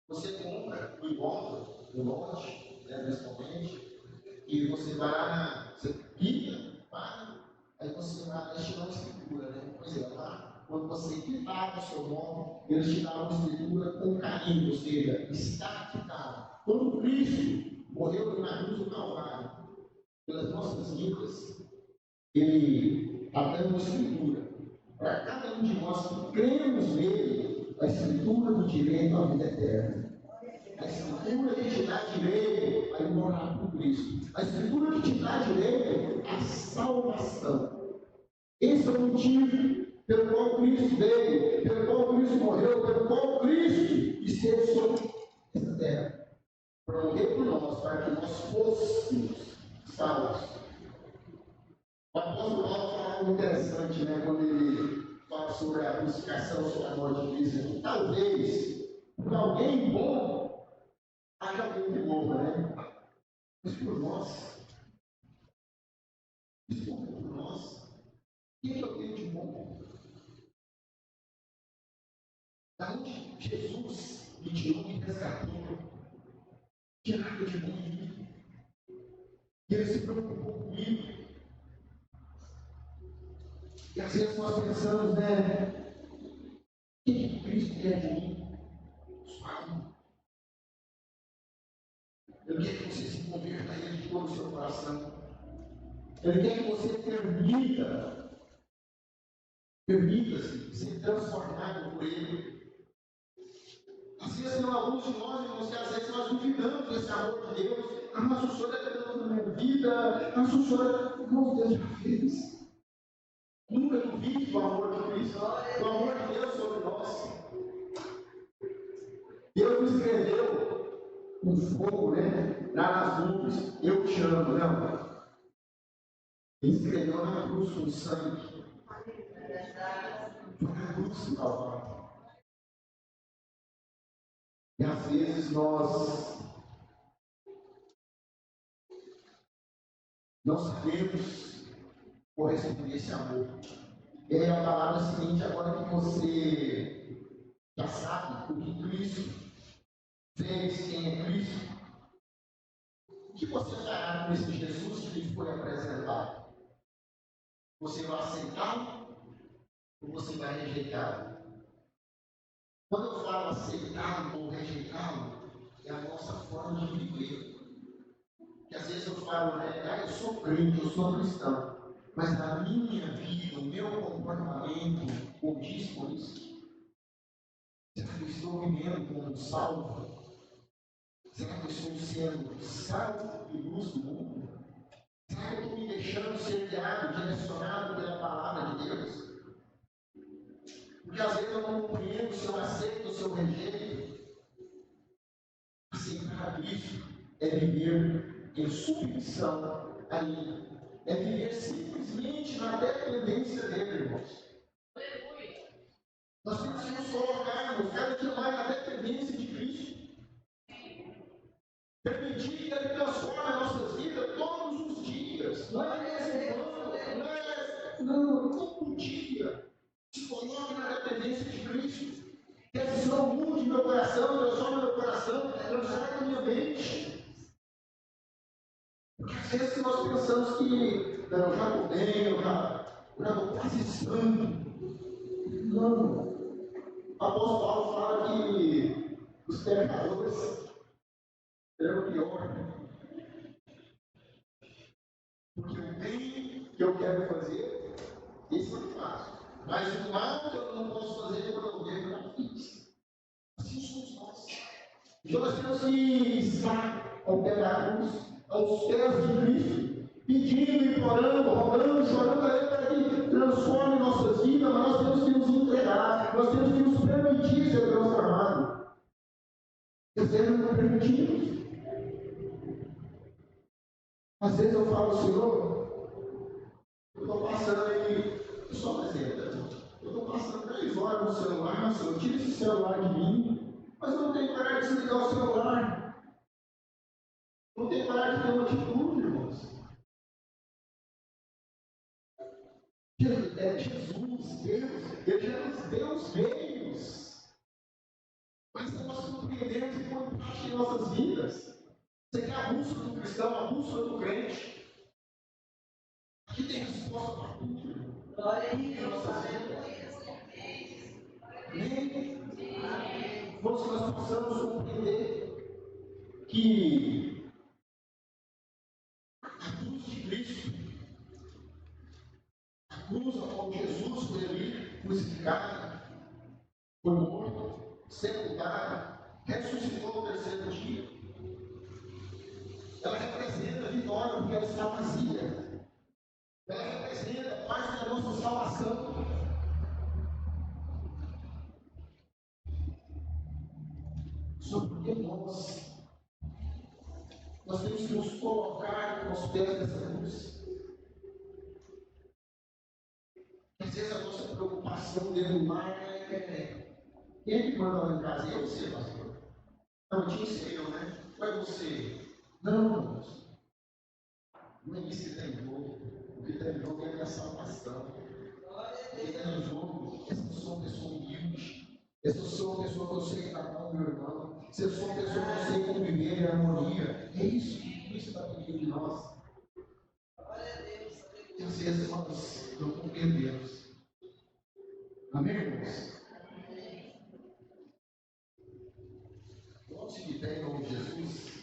você compra um imóvel, um lote, principalmente, e você vai, você quita, paga, aí você vai tirar uma escritura, né? Pois é, lá, quando você quitava o seu imóvel, eles tiravam uma escritura com carinho, ou seja, está quitado. Quando Cristo morreu na cruz do Calvário, pelas nossas vidas, ele está dando uma escritura para cada um de nós que cremos nele, a escritura do direito à vida eterna. A escritura que te dá direito a ir morar com Cristo. A escritura que te dá direito à salvação. Esse é o motivo pelo qual Cristo veio, pelo qual Cristo morreu, pelo qual Cristo esteve sobre essa terra. Para morrer por nós, para que nós fôssemos salvos. O apóstolo Paulo fala algo interessante, né, quando ele fala sobre a crucificação, sobre a morte de Cristo. Talvez, por alguém bom, haja alguém que morra, né? Mas por nós, desculpa por nós, o que eu tenho de bom? Da onde Jesus me tirou, me resgatou, que nada de bom em mim. E ele se preocupou comigo. E às vezes nós pensamos, né? O que Cristo quer de mim? Sua alma. Ele quer que você se converta a Ele de todo o seu coração. Ele quer que você permita-se ser transformado por Ele. Às vezes, tem alguns de nós, irmãos, que às vezes nós duvidamos desse amor de Deus. Ah, mas o Senhor é Deus na minha vida. Ah, o Senhor é... Irmão, Deus já fez. Nunca duvide do amor de Cristo, do amor de Deus sobre nós. Deus me escreveu com fogo, né? Lá nas nuvens. Eu te amo, não. Ele escreveu na cruz com sangue. Foi na cruz do Calvário. E às vezes nós não sabemos corresponder a esse amor. E aí a palavra seguinte, agora que você já sabe o que Cristo fez, quem é Cristo, o que você fará com esse Jesus que lhe foi apresentado? Você vai aceitá-lo ou você vai rejeitá-lo? Quando eu falo aceitá-lo ou rejeitá-lo, é a nossa forma de viver. Que às vezes eu falo, né, eu sou crente, eu sou cristão, mas na minha vida, o meu comportamento condiz com isso. Será que eu estou vivendo como salvo? Será que eu estou sendo salvo e luz do mundo? Será que eu estou me deixando ser guiado, direcionado pela palavra de Deus? Porque às vezes eu não compreendo se eu aceito ou se eu rejeito. Aceitar Cristo é viver em submissão a Ele. É viver simplesmente na dependência dele, irmãos. Nós temos que nos colocarmos cada dia mais na dependência de Cristo. Permitir que Ele transforme as nossas vidas todos os dias. Não é esse ano, todo dia. Se coloque na dependência de Cristo. Que esse Senhor mude meu coração, transforme meu coração, transforme minha mente. Porque às vezes nós pensamos que não, eu já estou bem, eu já estou quase santo. Não. O apóstolo Paulo fala que os pecadores serão pior. Porque o bem que eu quero fazer, esse eu faço. Mas o mal que eu não posso fazer, quando eu vejo, eu não fiz. Assim somos nós. Então nós temos que estar ao pé da cruz, aos pés de Cristo, pedindo, implorando, rogando, chorando a Ele para que transforme nossas vidas, mas nós temos que nos entregar, nós temos que nos permitir ser transformados. Às vezes não permitimos. Às vezes eu falo, Senhor, eu estou passando aí, só um exemplo, eu estou passando 3 horas no celular, Senhor, tira esse celular de mim, mas eu não tenho coragem de desligar o celular. Não tenho coragem de ter uma atitude, irmãos. Jesus, Deus, Ele já nos deu os meios. Mas nós compreendemos e põe em prática em nossas vidas. Você quer a bússola do cristão, a bússola do crente? Aqui tem resposta para tudo, irmão. Glória a Deus. Amém? Vamos que nós possamos compreender que a cruz de Cristo, a cruz a qual Jesus foi ali, crucificado, foi morto, sepultado, ressuscitou no terceiro dia. Ela representa a vitória, porque ela está vazia. Ela representa parte da nossa salvação. Só porque nós temos que nos colocar aos pés dessa cruz. Às vezes a nossa preocupação dentro do mar é quem é que manda lá em casa? Eu você, pastor. Não, tinha que ser eu, né? Foi você. Não, não é isso que está em jogo. O que está em jogo é a salvação. O que está em jogo é se eu sou uma pessoa humilde. Se eu sou uma pessoa que eu sei tratar com meu irmão. Se eu sou uma pessoa que eu sei conviver em harmonia. É isso que Cristo está pedindo de nós. E às vezes nós não compreendemos. Amém, irmãos? Vamos se de em nome de Jesus.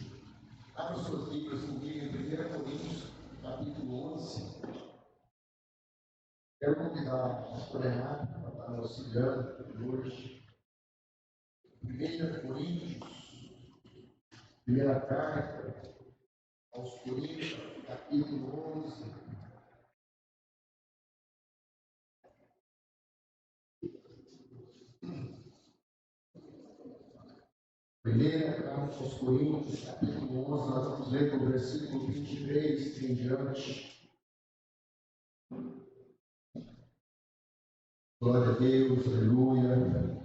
Abra suas Bíblias comigo em 1 Coríntios, capítulo 11. Quero convidar a pastora Renata para estar nos auxiliando hoje. 1 Coríntios, primeira carta aos Coríntios, capítulo 11. Primeira carta aos Coríntios, capítulo 11, nós vamos ler do versículo 23 em diante. Glória a Deus, aleluia.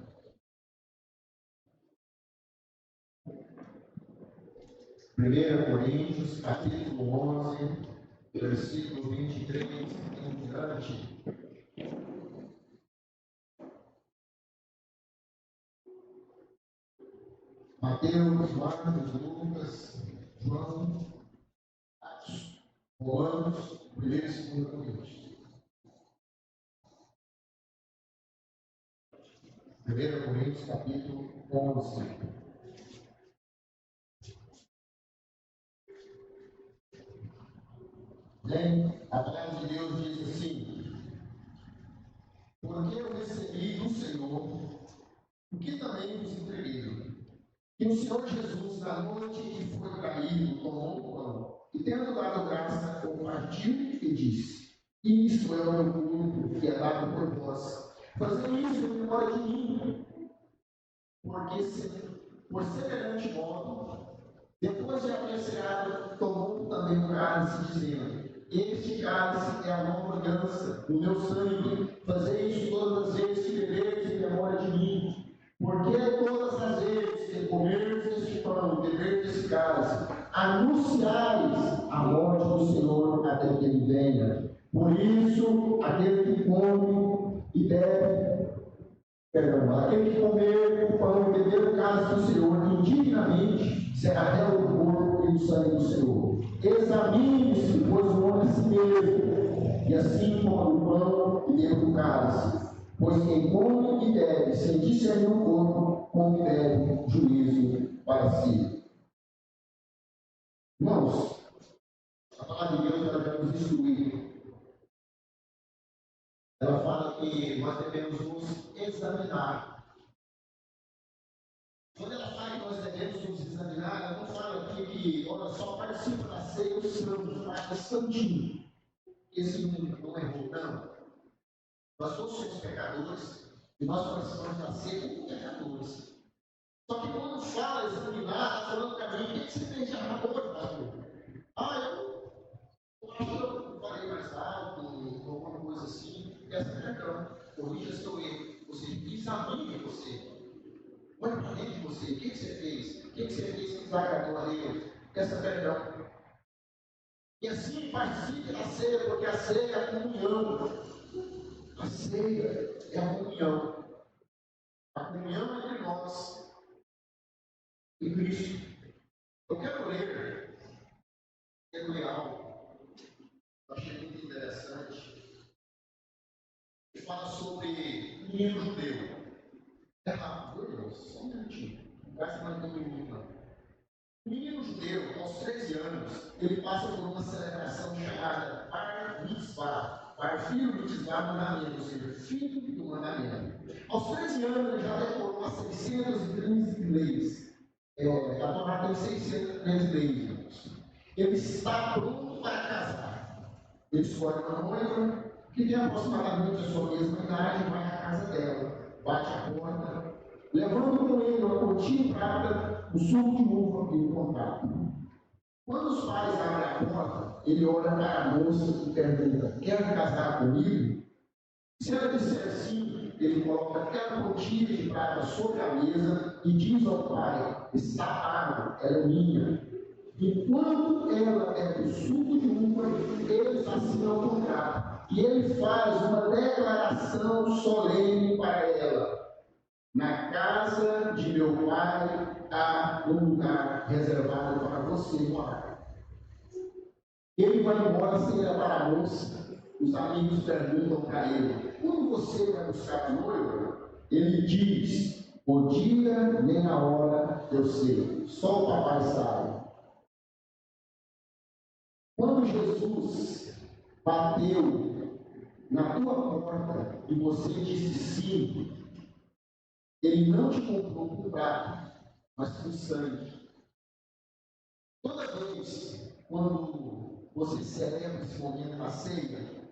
Primeira Coríntios, capítulo 11, versículo 23 em diante. Mateus, Marcos, Lucas, João, Atos, Romanos, 1 e 2 Coríntios. 1 Coríntios, capítulo 11. A palavra de Deus diz assim: porque eu recebi do Senhor o que também vos entreguei. Que o Senhor Jesus, na noite que foi traído, tomou o pão e, tendo dado graça, compartiu e disse: isto é o meu corpo que é dado por vós. Fazendo isso em memória de mim, porque por semelhante modo, depois de haver ceado, tomou também o cálice, dizendo: este cálice é a nova aliança, o meu sangue. Fazei isso todas as vezes que bebereis em memória de mim. Porque todas as vezes que comerdes este pão e beberdes esse cálice, anunciais a morte do Senhor até que ele venha. Por isso, aquele que come e bebe, aquele que comer o pão e beber o cálice do Senhor indignamente, será réu do corpo e do sangue do Senhor. Examine-se, pois, o homem a si mesmo, e assim coma o pão e beba o cálice. Pois quem come e bebe sem discernir o corpo, come e bebe juízo para si. Irmãos, a palavra de Deus ela vai nos instruir. Ela fala que nós devemos nos examinar. Quando ela fala que nós devemos nos examinar, ela não fala aqui que, olha só, participa da ceia os santos, faz santinho. Esse não errou, não. Nós todos somos pecadores e nós participamos da ceia como pecadores. Só que quando fala examinar, está falando para mim, o que você fez de errado hoje, pastor? Eu falei mais alto, alguma coisa assim, peça perdão, corrija seu erro. Você examine você. Olha para dentro de você, o que você fez? O que você fez que desagradou a Deus? Peça perdão. E assim participe da ceia, porque a ceia é a comunhão. A ceia é a comunhão. A comunhão entre nós e Cristo. Eu quero ler algo. Eu achei muito interessante. Ele fala sobre o menino judeu. É rápido, irmãos, só um minutinho. Não vai ser mais de 1 minuto, não. O menino judeu, aos 13 anos, ele passa por uma celebração chamada Bar Mitzvah. Bar, filho mitzvah, mandamento, ou seja, filho do mandamento. a Torá tem 603 livros. Ele está pronto para casar. Ele escolhe uma noiva que tem aproximadamente a sua mesma idade, vai à casa dela, bate a porta, levando com ele uma cortina prata, o suco de uva e o contrato. Quando os pais abrem a porta, ele olha para a moça e pergunta: quer casar comigo? Se ela disser sim, ele coloca aquela cortina de prata sobre a mesa e diz ao pai: está pago, ela é minha. Enquanto ela bebe o suco de uva, eles assinam o contrato. E ele faz uma declaração solene para ela: na casa de meu pai há um lugar reservado para você morar. Ele vai embora sem levar a moça. Os amigos perguntam para ele: quando você vai buscar a noiva? Ele diz: o dia nem a hora eu sei, só o papai sabe. Quando Jesus bateu na tua porta e você disse sim, ele não te comprou com prata, mas com sangue. Toda vez quando você celebra esse momento da ceia,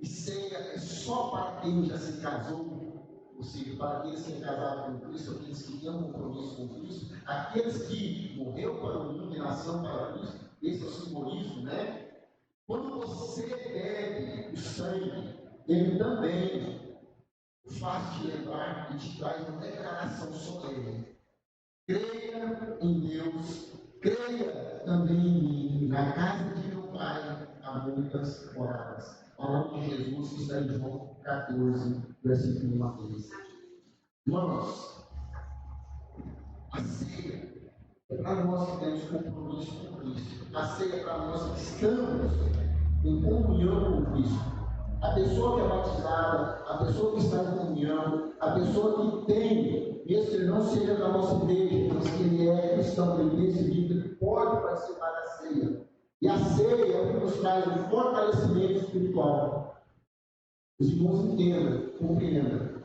e ceia é só para quem já se casou, ou seja, para aqueles que são casados com Cristo, aqueles que têm um compromisso com Cristo, aqueles que morreram para o mundo e nasceram para Cristo, esse é o simbolismo, né? Quando você bebe o sangue, ele também faz te lembrar e te traz uma declaração solene. Creia em Deus, creia também em mim. Na casa de meu pai há muitas moradas. Falando de Jesus, que está em João 14, versículo 1 a 3. Irmãos, a ceia é para nós que temos compromisso com Cristo. A ceia é para nós que estamos em comunhão com Cristo. A pessoa que é batizada, a pessoa que está em comunhão, a pessoa que tem, mesmo que ele não seja da nossa igreja, mas que ele é cristão, ele decidido, ele pode participar da ceia. E a ceia é o que nos traz um fortalecimento espiritual. Os irmãos entendam, compreendam.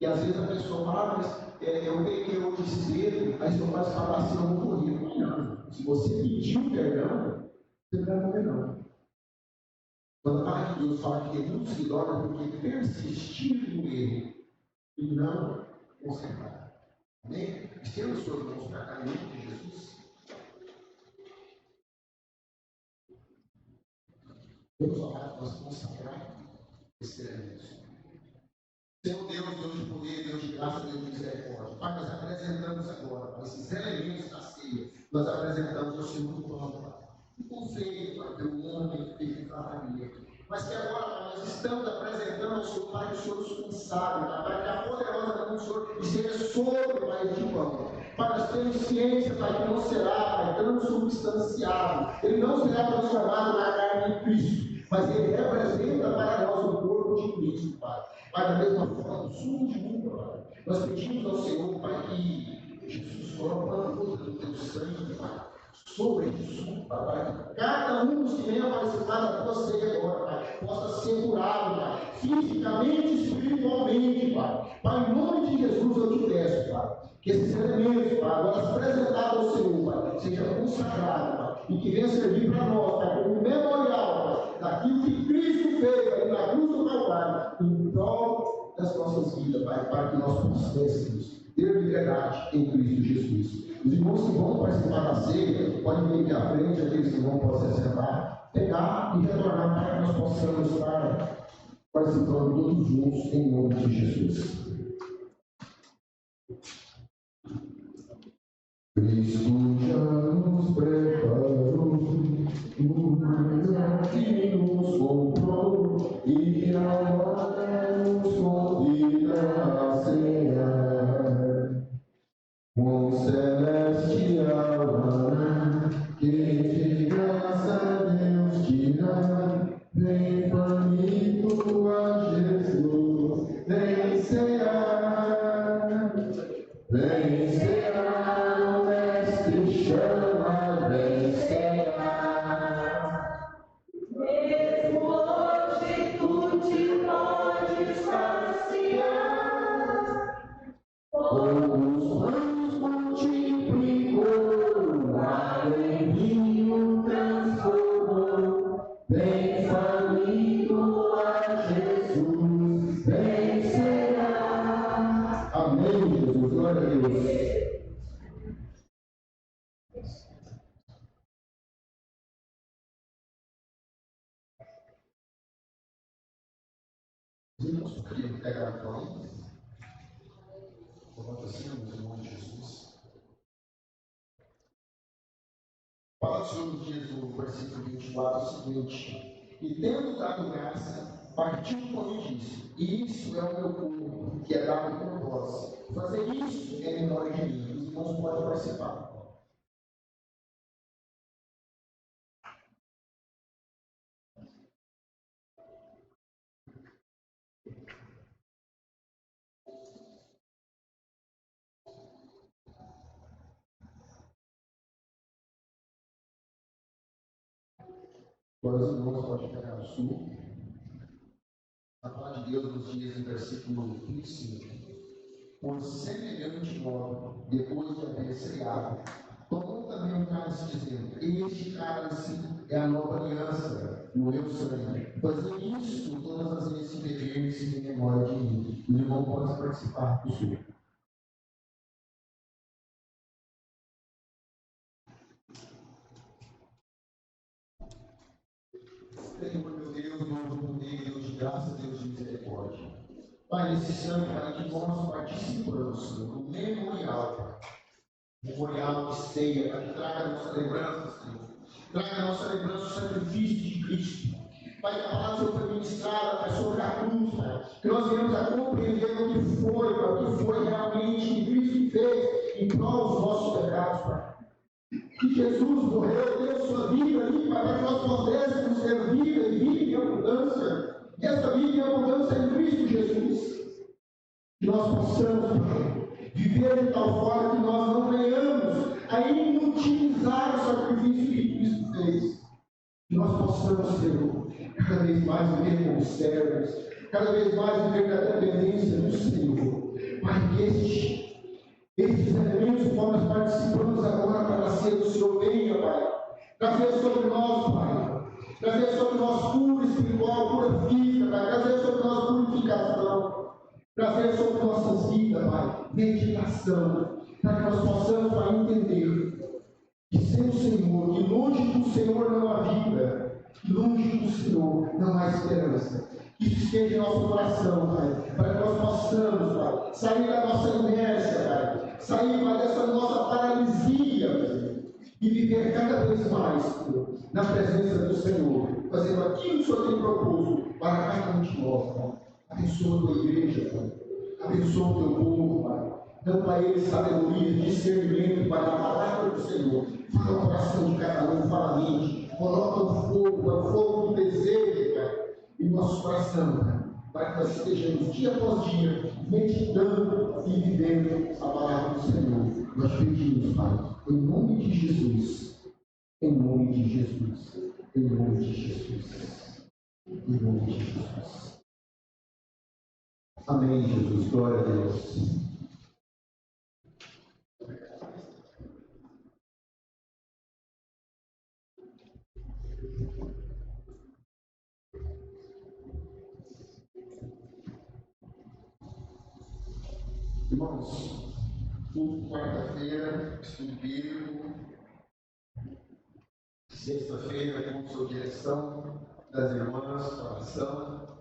E às vezes a pessoa fala: mas eu peguei hoje cedo, aí seu pai fala assim: eu vou morrer amanhã. Se você pediu perdão, você não vai morrer, não. Quando a palavra de Deus fala que tem muitos que dormem porque persistiram no erro e não consertaram. Amém? Estenda os seus irmãos para cá em nome de Jesus. Vamos orar para nós consagrar esse elemento. Senhor Deus, Deus de poder, Deus de graça, Deus de misericórdia. Pai, nós apresentamos agora esses elementos da ceia. Nós apresentamos ao Senhor do plano, Pai. E confeio, Pai, pelo homem que ele trabalha. Mas que agora, Pai, nós estamos apresentando ao Senhor, Pai, que o Senhor nos consagre, Pai, que a poderosa mão do Senhor esteja sobre, Pai, este pão. Pai, nós temos ciência, Pai, que não será, Pai, transubstanciado. Ele não será transformado na carne de Cristo, mas ele representa para nós o corpo de Cristo, Pai. Pai, da mesma forma, do sumo de uva, Pai. Nós pedimos ao Senhor, Pai, que Jesus coloque a força do teu sangue, Pai, sobre isso, Pai. Cada um dos que venha participar da tua ceia agora, Pai, possa ser curado, Pai, fisicamente e espiritualmente, Pai. Pai, em nome de Jesus eu te peço, Pai, que esses elementos, Pai, agora apresentados ao Senhor, Pai, sejam consagrados, Pai, e que venha servir para nós, Pai, como memorial, Pai, daquilo que Cristo fez ali na cruz do Calvário, em prol das nossas vidas, Pai, para que nós possamos ter liberdade em Cristo Jesus. Os irmãos que vão participar da ceia podem vir aqui à frente, aqueles que vão poder se sentar, pegar e retornar para que nós possamos estar participando todos juntos em nome de Jesus. Cristo já nos preparou o lugar que nos comprou e agora nos convida a cear. Com celestial maná, que de graça Deus te dá, vem faminto a Jesus, vem cear, vem cear, o Mestre chama, vem cear. Mesmo hoje tu te podes saciar, Os pães multiplicam. Irmãos, poderiam pegar o pão? Levanta assim, no nome de Jesus. Fala o Senhor nos dias do versículo 24 o seguinte: e tendo dado graça, partiu o pão e disse: isso é o meu corpo, que é dado por vós. Fazer isso em memória de mim. Os irmãos podem participar. Agora os irmãos podem pegar o sul. A palavra de Deus nos diz em versículo 25: por semelhante modo, depois de haver ceado, tomou também um cálice, dizendo: este cálice é a nova aliança, no meu sangue. Fazei isso todas as vezes que beberdes em memória de mim. O irmão pode participar do sul. Senhor, meu Deus, Deus do poder, Deus de graça, Deus de misericórdia. Pai, nesse sangue, Pai, que nós participamos, Senhor, do memorial. Memorial de ceia, Pai, que traga a nossa lembrança, Senhor. Traga a nossa lembrança do sacrifício de Cristo. Pai, que a palavra foi ministrada, Pai, sobre a cruz, Pai. Que nós venhamos a compreender o que foi, Pai, o que foi realmente que Cristo fez em prol dos nossos pecados, Pai. Que Jesus morreu, deu sua vida ali, Pai, para que nós pudéssemos ter vida e vida em abundância. E essa vida em abundância é em Cristo Jesus. Que nós possamos, Pai, viver de tal forma que nós não venhamos a inutilizar o sacrifício que Cristo fez. Que nós possamos, Senhor, cada vez mais viver como servos, cada vez mais viver na dependência do Senhor. Pai, que estes elementos que nós participamos agora para ser do Senhor venha, Pai, trazer sobre nós, Pai, trazer sobre nós cura espiritual, cura física, Pai, trazer sobre nós purificação, trazer sobre nossas vidas, Pai, meditação, para que nós possamos, Pai, entender que sem o Senhor, que longe do Senhor não há vida, que longe do Senhor não há esperança. Que isso esteja em nosso coração, Pai, para que nós possamos, Pai, sair da nossa inércia, Pai, sair, Pai, dessa nossa paralisia, Pai, e viver cada vez mais, Pai, na presença do Senhor, fazendo aquilo que o Senhor tem proposto para cada um de nós, Pai. Abençoa a tua igreja, Pai. Abençoa o teu povo, Pai. Dando para eles sabedoria, discernimento, Pai, da palavra do Senhor. Fala o coração de cada um, fala a mente. Coloca o fogo do desejo, Pai, em nosso coração, Pai, para que nós estejamos dia após dia meditando e vivendo a palavra do Senhor. Nós pedimos, Pai, em nome de Jesus, em nome de Jesus, em nome de Jesus, em nome de Jesus. Amém, Jesus, glória a Deus. Irmãos, quarta-feira, estudo bíblico. Sexta-feira, culto sob direção das irmãs, oração.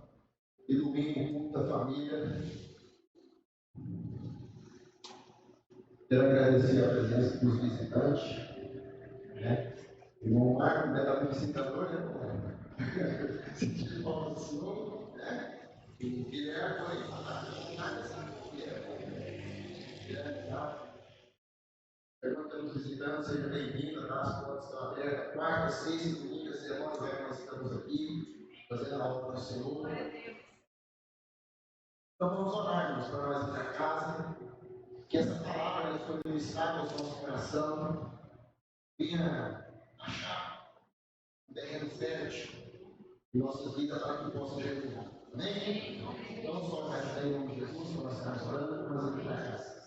E domingo, culto da família. Quero agradecer a presença dos visitantes. O irmão Marco, né, da visitador, né? Sentir falta do Senhor, né? E Guilherme foi perguntando aos visitantes, seja bem-vindo, as portas estão abertas. Quarta, sexta e domingo, a semana que nós estamos aqui, fazendo a obra do Senhor. Então vamos orar, irmãos, para nós ir para casa, que essa palavra foi ministrada ao nosso coração, venha achar terreno fértil em nossas vidas para que possa germinar. Amém? Não só para em nome de Jesus, para nós estarmos orando, mas aqui na casa.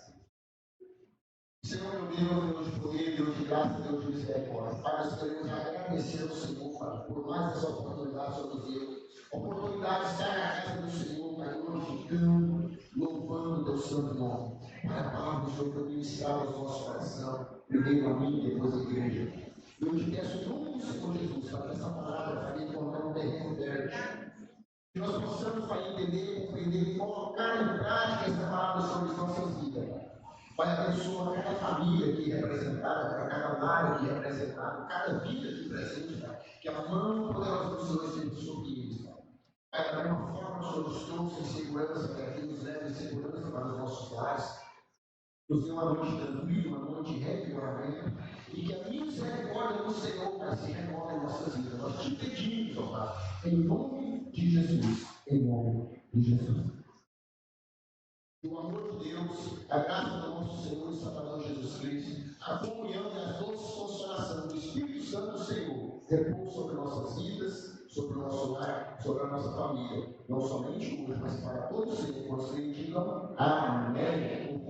Senhor, meu Deus, Deus de poder, Deus de graça, Deus de misericórdia. Pai, nós queremos agradecer ao Senhor, Pai, por mais essa oportunidade sobre Deus. Oportunidade de estar na casa do Senhor, Pai, glorificando, louvando o teu santo nome. Pai, a palavra do Senhor foi ministrada ao nosso coração, primeiro a mim, depois a igreja. Eu te peço em nome do Senhor Jesus, para que essa palavra, Pai, encontrar um terreno fértil. Que nós possamos, Pai, entender colocar em prática essa palavra sobre as nossas vidas. Pai, abençoa cada família aqui representada, cada lar aqui representado, cada vida aqui presente, Pai. Que a mão poderosa do Senhor esteja sobre eles, Pai. Pai, da mesma forma, o Senhor nos trouxe em segurança, para que nos leve em segurança para os nossos lares. Nos dê uma noite tranquila, uma noite de revigoramento, e que a misericórdia do Senhor, Pai, se renove em nossas vidas. Nós te pedimos, ó Pai, em nome de Jesus. Em nome de Jesus. O amor de Deus, a graça do nosso Senhor e Salvador Jesus Cristo, a comunhão e a doce consolação do Espírito Santo do Senhor, repousa sobre nossas vidas, sobre o nosso lar, sobre a nossa família, não somente hoje, mas para todos os que digam amém.